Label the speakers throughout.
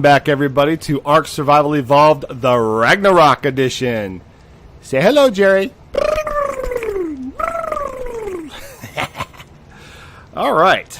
Speaker 1: Back everybody to ARK Survival Evolved, the Ragnarok edition. Say hello, Jerry. Alright.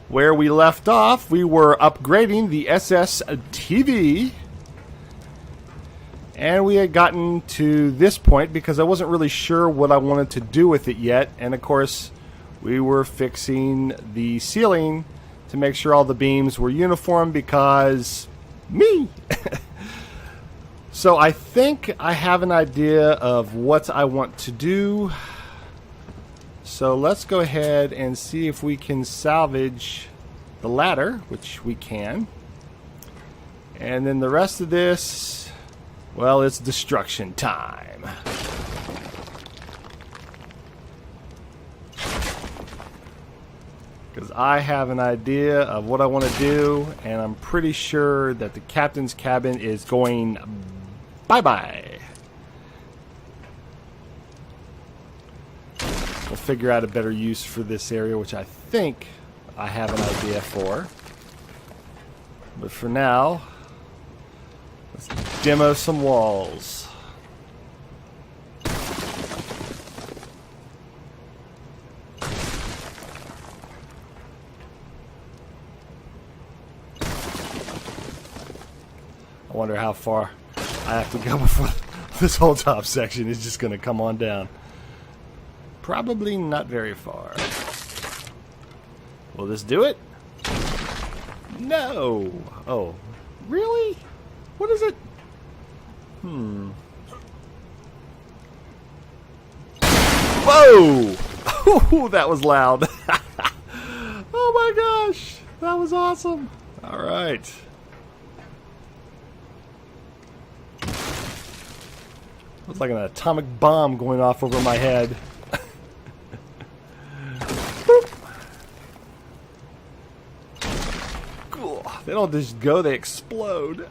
Speaker 1: Where we left off, we were upgrading the SSTV. And we had gotten to this point because I wasn't really sure what I wanted to do with it yet. And of course, we were fixing the ceiling to make sure all the beams were uniform because me. So I think I have an idea of what I want to do. So let's go ahead and see if we can salvage the ladder, which we can. And then the rest of this, well, it's destruction time. Because I have an idea of what I want to do, and I'm pretty sure that the captain's cabin is going bye-bye. We'll figure out a better use for this area, which I think I have an idea for. But for now, let's demo some walls. I wonder how far I have to go before this whole top section is just going to come on down. Probably not very far. Will this do it? No! Oh, really? What is it? Whoa! Oh, that was loud. Oh my gosh! That was awesome! Alright. Looks like an atomic bomb going off over my head. Cool. They don't just go, they explode.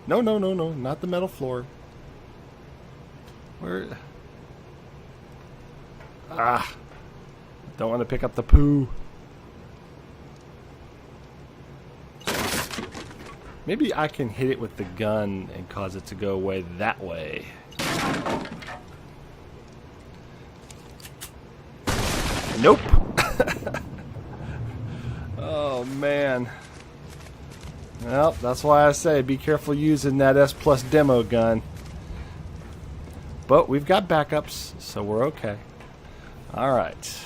Speaker 1: No, no, no, no. Not the metal floor. Where? Ah. Don't want to pick up the poo. Maybe I can hit it with the gun and cause it to go away that way. Nope. Oh, man. Well, that's why I say be careful using that S Plus demo gun. But we've got backups, so we're okay. Alright.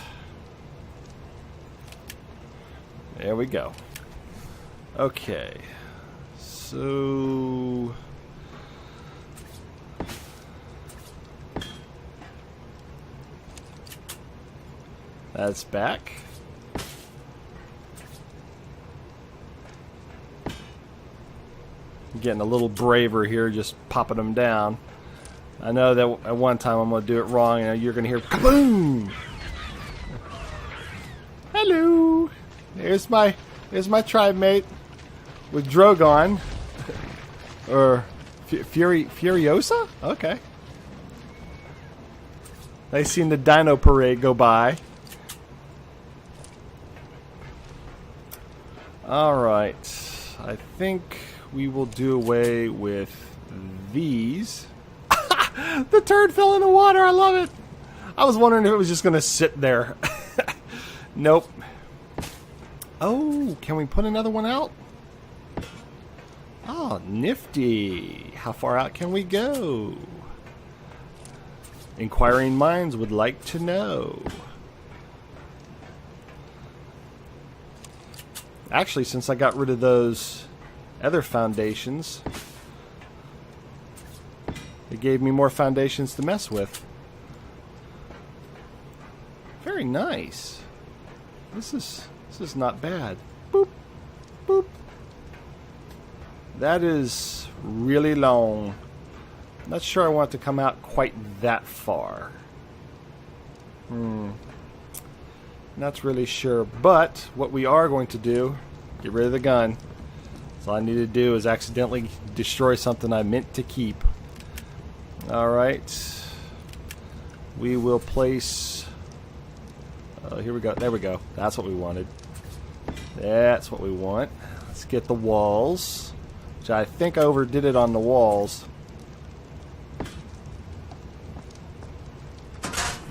Speaker 1: There we go. Okay. So that's back. I'm getting a little braver here, just popping them down. I know that at one time I'm going to do it wrong, and you're going to hear kaboom. Hello. There's my tribe mate with Drogon. Or Furiosa? Okay. They seen the Dino Parade go by. Alright. I think we will do away with these. The turd fell in the water. I love it. I was wondering if it was just going to sit there. Nope. Oh, can we put another one out? Oh, nifty. How far out can we go? Inquiring minds would like to know. Actually, since I got rid of those other foundations, it gave me more foundations to mess with. Very nice. This is not bad. Boop. Boop. That is really long. Not sure I want it to come out quite that far. Not really sure. But what we are going to do, get rid of the gun. So all I need to do is accidentally destroy something I meant to keep. Alright. We will place... here we go. There we go. That's what we wanted. That's what we want. Let's get the walls, which I think I overdid it on the walls.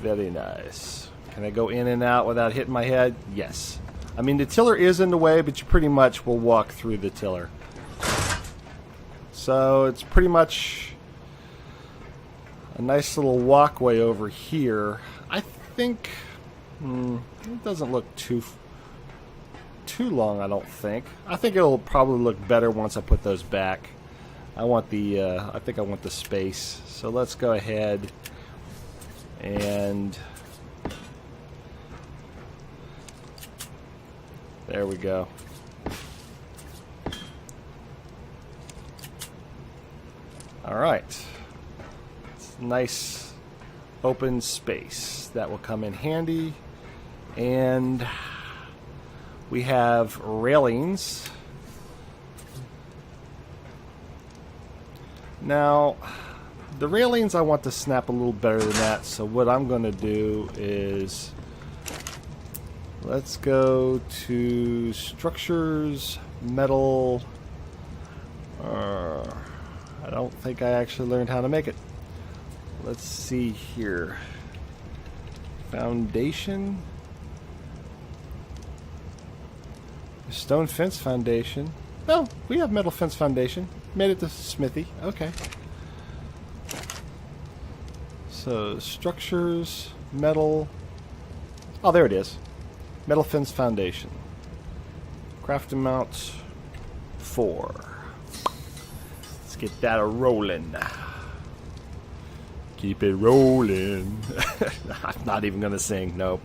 Speaker 1: Very nice. Can I go in and out without hitting my head? Yes. I mean, the tiller is in the way, but you pretty much will walk through the tiller. So it's pretty much a nice little walkway over here. I think it doesn't look too long, I don't think. I think it'll probably look better once I put those back. I think I want the space. So let's go ahead and there we go. All right. It's nice open space. That will come in handy. And we have railings. Now, the railings I want to snap a little better than that, so what I'm going to do is let's go to structures, metal. I don't think I actually learned how to make it. Let's see here. Foundation. Stone fence foundation. Oh, we have metal fence foundation. Made it to smithy. Okay. So, structures, metal. Oh, there it is. Metal fence foundation. Craft amount 4. Let's get that a-rolling. Keep it rolling. I'm not even going to sing. Nope.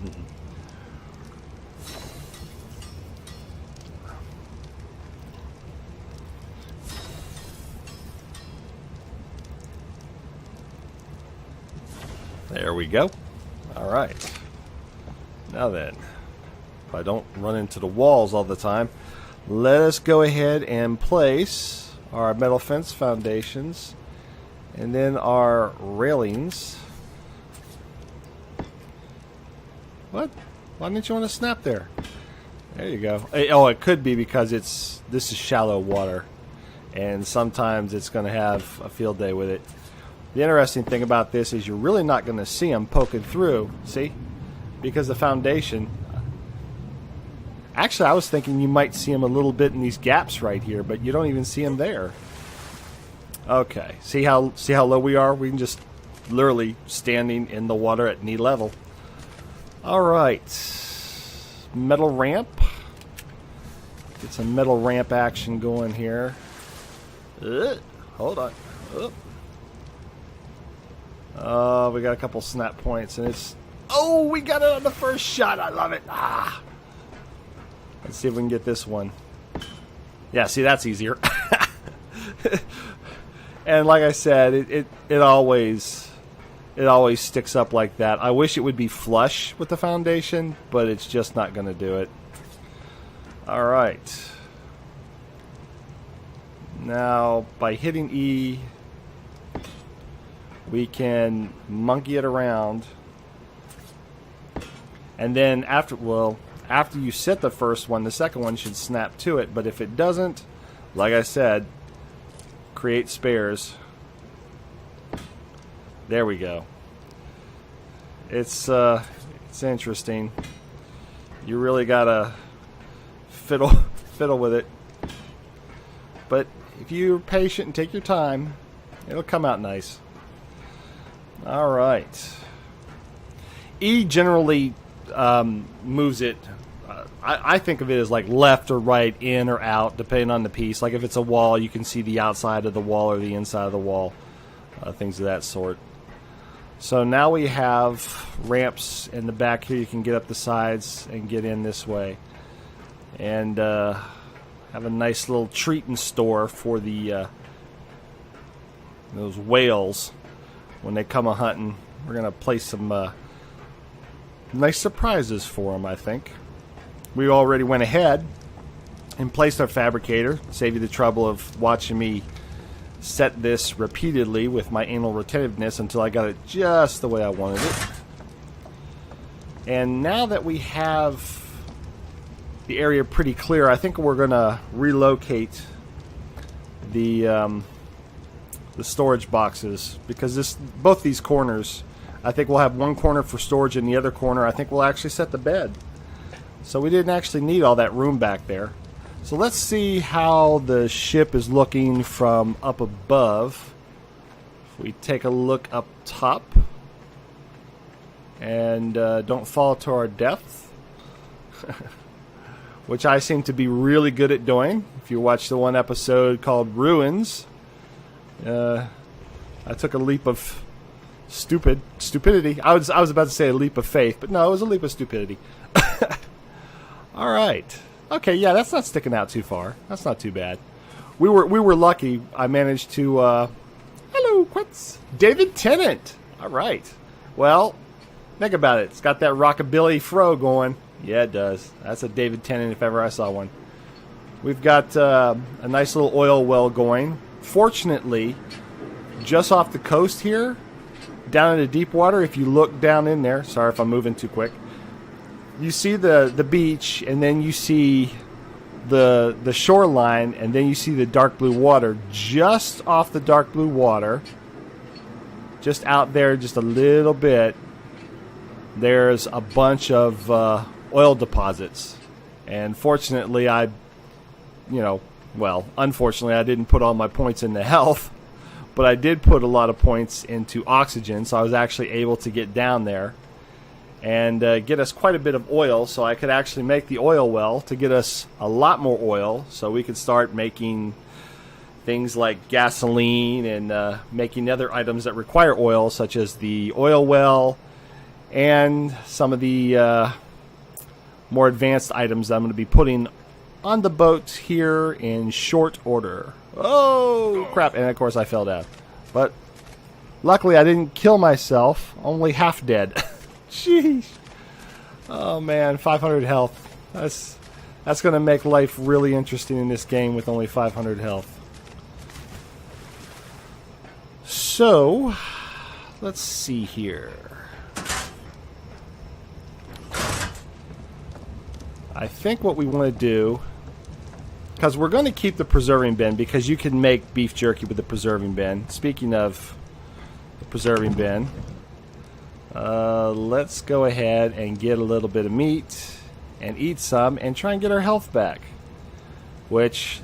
Speaker 1: There we go. All right. Now then, if I don't run into the walls all the time, let us go ahead and place our metal fence foundations and then our railings. What? Why didn't you want to snap there? There you go. Oh, it could be because this is shallow water, and sometimes it's going to have a field day with it. The interesting thing about this is you're really not going to see them poking through, see? Because the foundation... Actually, I was thinking you might see them a little bit in these gaps right here, but you don't even see them there. Okay, see how low we are? We can just literally standing in the water at knee level. All right, metal ramp. Get some metal ramp action going here. Hold on. Oh, we got a couple snap points, and it's... Oh, we got it on the first shot. I love it. Ah. Let's see if we can get this one. Yeah, see, that's easier. And like I said, it always sticks up like that. I wish it would be flush with the foundation, but it's just not going to do it. All right. Now, by hitting E, we can monkey it around. And then after you set the first one, the second one should snap to it. But if it doesn't, like I said, create spares. There we go. It's interesting. You really gotta fiddle with it. But if you're patient and take your time, it'll come out nice. All right. E generally moves it. I think of it as like left or right, in or out, depending on the piece. Like if it's a wall, you can see the outside of the wall or the inside of the wall, things of that sort. So now we have ramps in the back here. You can get up the sides and get in this way, and have a nice little treat in store for the those whales when they come a hunting. We're gonna place some nice surprises for them, I think. We already went ahead and placed our fabricator. Save you the trouble of watching me set this repeatedly with my anal retentiveness until I got it just the way I wanted it. And now that we have area pretty clear. I think we're going to relocate the storage boxes, because both these corners, I think we'll have one corner for storage, and the other corner I think we'll actually set the bed. So we didn't actually need all that room back there. So let's see how the ship is looking from up above. If we take a look up top and don't fall to our death, which I seem to be really good at doing. If you watch the one episode called Ruins, I took a leap of stupidity. I was about to say a leap of faith, but no, it was a leap of stupidity. All right. Okay, yeah, that's not sticking out too far. That's not too bad. We were lucky. I managed to hello, Quits. David Tennant. All right. Well, think about it. It's got that rockabilly fro going. Yeah, it does. That's a David Tennant if ever I saw one. We've got a nice little oil well going. Fortunately, just off the coast here, down into deep water, if you look down in there, sorry if I'm moving too quick, you see the beach, and then you see the shoreline, and then you see the dark blue water. Just off the dark blue water, just out there just a little bit, there's a bunch of oil deposits. And fortunately, unfortunately, I didn't put all my points into health, but I did put a lot of points into oxygen, so I was actually able to get down there and get us quite a bit of oil, so I could actually make the oil well to get us a lot more oil, so we could start making things like gasoline and making other items that require oil, such as the oil well and some of the more advanced items that I'm going to be putting on the boat here in short order. Oh, crap. And, of course, I fell down. But luckily, I didn't kill myself. Only half dead. Jeez. Oh, man. 500 health. That's going to make life really interesting in this game with only 500 health. So, let's see here. I think what we want to do, because we're going to keep the preserving bin, because you can make beef jerky with the preserving bin. Speaking of the preserving bin, let's go ahead and get a little bit of meat and eat some and try and get our health back. Which,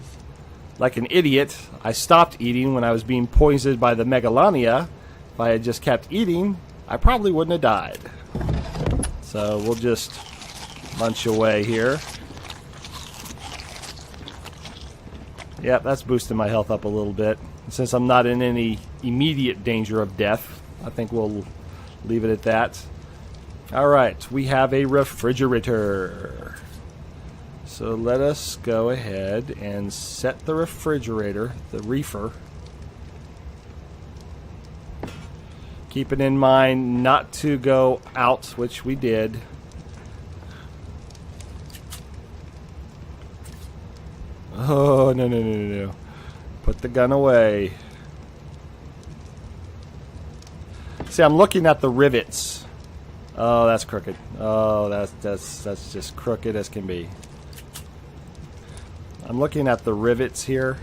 Speaker 1: like an idiot, I stopped eating when I was being poisoned by the Megalania. If I had just kept eating, I probably wouldn't have died. So we'll just munch away here. Yep, that's boosting my health up a little bit. Since I'm not in any immediate danger of death, I think we'll leave it at that. Alright, we have a refrigerator. So let us go ahead and set the refrigerator, the reefer. Keeping in mind not to go out, which we did. Oh, no. Put the gun away. See, I'm looking at the rivets. Oh, that's crooked. Oh, that's just crooked as can be. I'm looking at the rivets here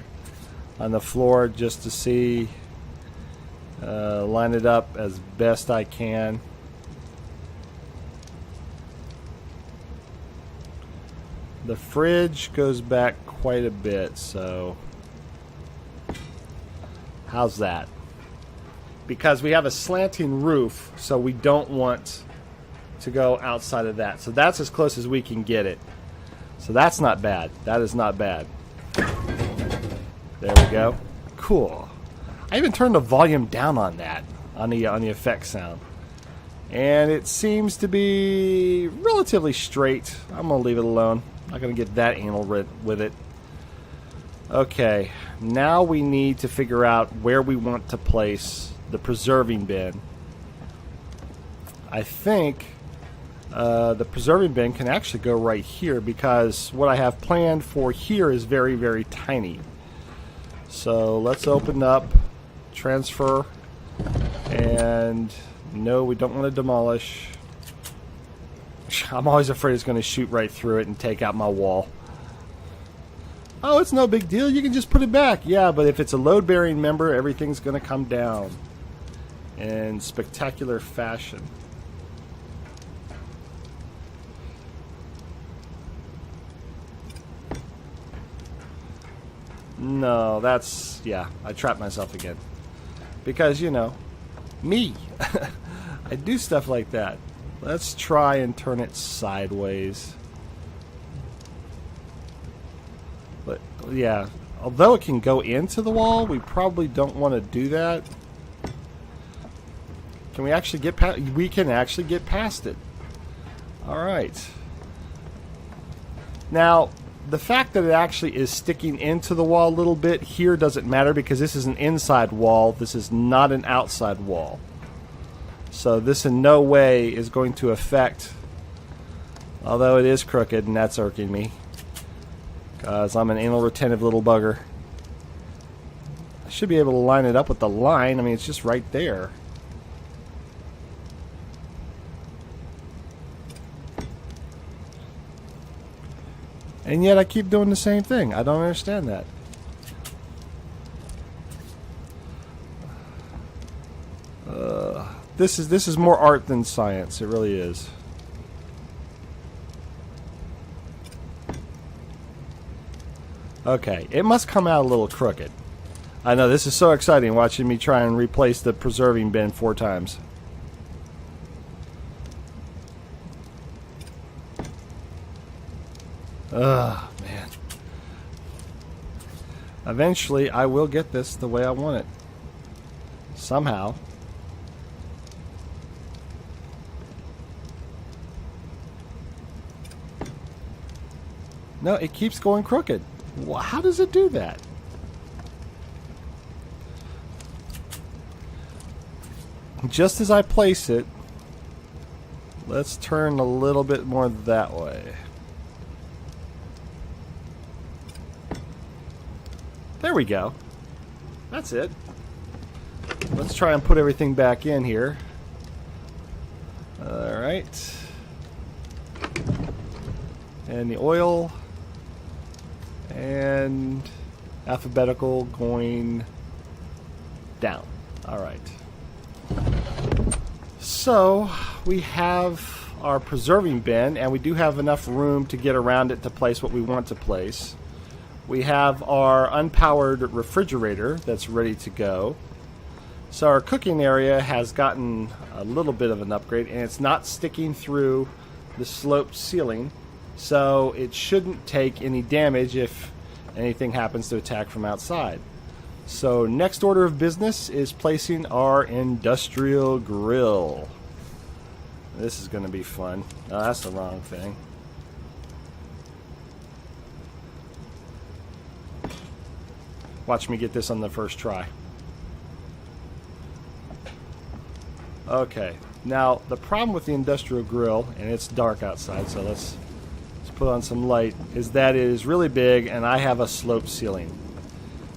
Speaker 1: on the floor just to see, line it up as best I can. The fridge goes back quite a bit, so how's that? Because we have a slanting roof, so we don't want to go outside of that. So that's as close as we can get it. So that's not bad. That is not bad. There we go. Cool. I even turned the volume down on that, on the effect sound. And it seems to be relatively straight. I'm going to leave it alone. Not going to get that anal with it. Okay, now we need to figure out where we want to place the preserving bin. I think the preserving bin can actually go right here, because what I have planned for here is very, very tiny. So let's open up, transfer, and no, we don't want to demolish. I'm always afraid it's going to shoot right through it and take out my wall. Oh, it's no big deal. You can just put it back. Yeah, but if it's a load-bearing member, everything's going to come down in spectacular fashion. No, that's... yeah, I trapped myself again. Because, you know, me. I do stuff like that. Let's try and turn it sideways. But, yeah, although it can go into the wall, we probably don't want to do that. Can we actually get past... we can actually get past it. Alright. Now, the fact that it actually is sticking into the wall a little bit here doesn't matter because this is an inside wall. This is not an outside wall. So this in no way is going to affect... although it is crooked and that's irking me. Because I'm an anal retentive little bugger. I should be able to line it up with the line. I mean, it's just right there. And yet I keep doing the same thing. I don't understand that. This is more art than science. It really is. Okay, it must come out a little crooked. I know, this is so exciting watching me try and replace the preserving bin 4 times. Ugh, man. Eventually, I will get this the way I want it. Somehow. No, it keeps going crooked. How does it do that? Just as I place it, let's turn a little bit more that way. There we go. That's it. Let's try and put everything back in here. Alright. And the oil. And alphabetical going down. Alright. So, we have our preserving bin, and we do have enough room to get around it to place what we want to place. We have our unpowered refrigerator that's ready to go. So our cooking area has gotten a little bit of an upgrade, and it's not sticking through the sloped ceiling. So it shouldn't take any damage if anything happens to attack from outside. So next order of business is placing our industrial grill. This is going to be fun. Oh, that's the wrong thing. Watch me get this on the first try. Okay. Now, the problem with the industrial grill, and it's dark outside, so let's put on some light, is that it is really big and I have a sloped ceiling.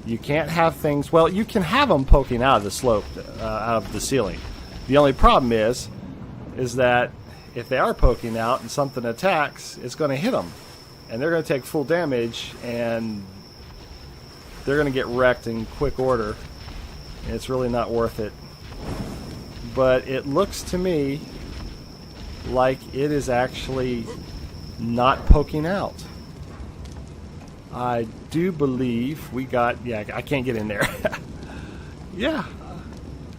Speaker 1: You can't have things... well, you can have them poking out of the slope, out of the ceiling. The only problem is that if they are poking out and something attacks, it's going to hit them. And they're going to take full damage, and they're going to get wrecked in quick order. And it's really not worth it. But it looks to me like it is actually not poking out. I do believe we got... yeah, I can't get in there. Yeah.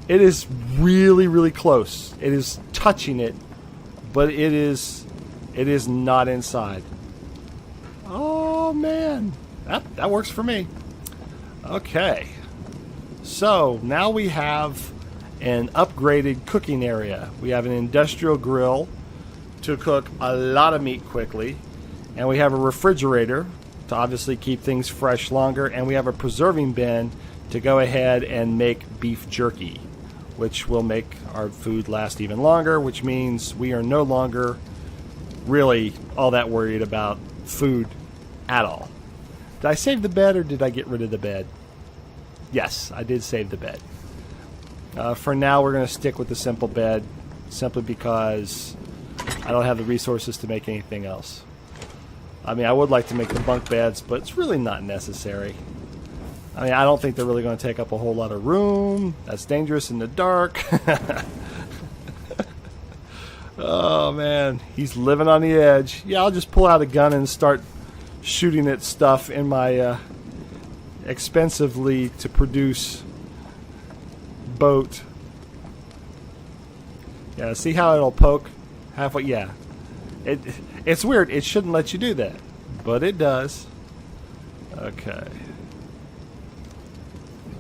Speaker 1: It is really, really close. It is touching it, but it is not inside. Oh, man. That works for me. Okay. So, now we have an upgraded cooking area. We have an industrial grill to cook a lot of meat quickly. And we have a refrigerator to obviously keep things fresh longer. And we have a preserving bin to go ahead and make beef jerky, which will make our food last even longer, which means we are no longer really all that worried about food at all. Did I save the bed or did I get rid of the bed? Yes, I did save the bed. For now, we're going to stick with the simple bed simply because I don't have the resources to make anything else. I mean, I would like to make the bunk beds, but it's really not necessary. I mean, I don't think they're really going to take up a whole lot of room. That's dangerous in the dark. Oh, man. He's living on the edge. Yeah, I'll just pull out a gun and start shooting at stuff in my expensively to produce boat. Yeah, see how it'll poke halfway? Yeah. It's weird. It shouldn't let you do that, but it does. Okay.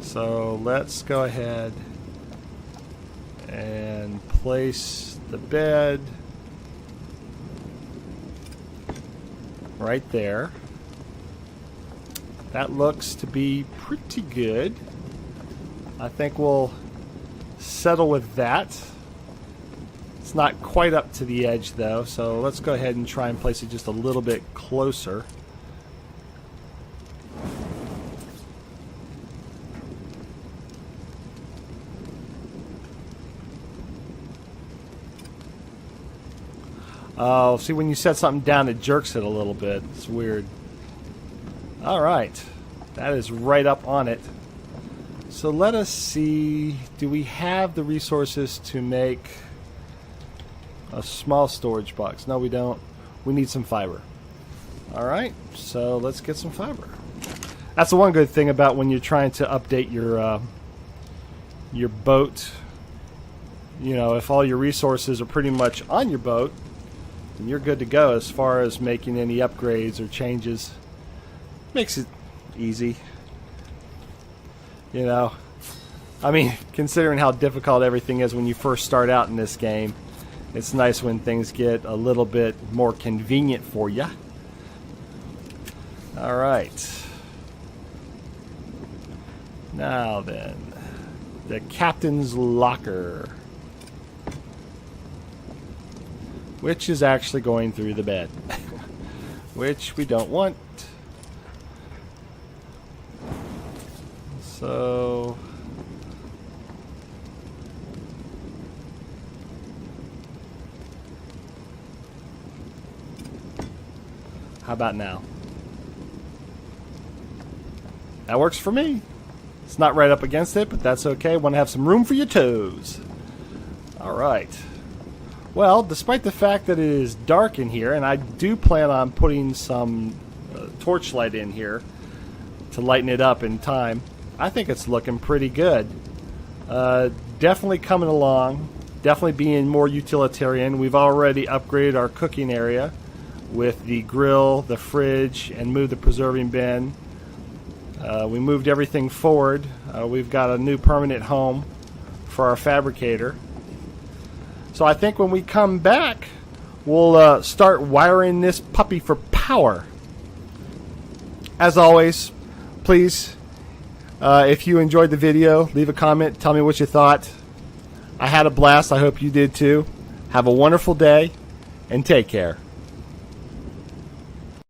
Speaker 1: So let's go ahead and place the bed right there. That looks to be pretty good. I think we'll settle with that. It's not quite up to the edge though, so let's go ahead and try and place it just a little bit closer. Oh, see, when you set something down, it jerks it a little bit. It's weird. Alright. That is right up on it. So let us see. Do we have the resources to make a small storage box? No, we don't. We need some fiber. Alright. So let's get some fiber. That's the one good thing about when you're trying to update your boat. You know, if all your resources are pretty much on your boat, and you're good to go as far as making any upgrades or changes. Makes it easy. You know, I mean, considering how difficult everything is when you first start out in this game, it's nice when things get a little bit more convenient for you. Alright. Now then, the captain's locker. Which is actually going through the bed. Which we don't want. So how about now? That works for me. It's not right up against it, but that's okay. Want to have some room for your toes. Alright. Well, despite the fact that it is dark in here, and I do plan on putting some torchlight in here to lighten it up in time, I think it's looking pretty good. Definitely coming along, definitely being more utilitarian. We've already upgraded our cooking area with the grill, the fridge, and moved the preserving bin. We moved everything forward. We've got a new permanent home for our fabricator. So I think when we come back, we'll start wiring this puppy for power. As always, please, if you enjoyed the video, leave a comment. Tell me what you thought. I had a blast. I hope you did too. Have a wonderful day, and take care.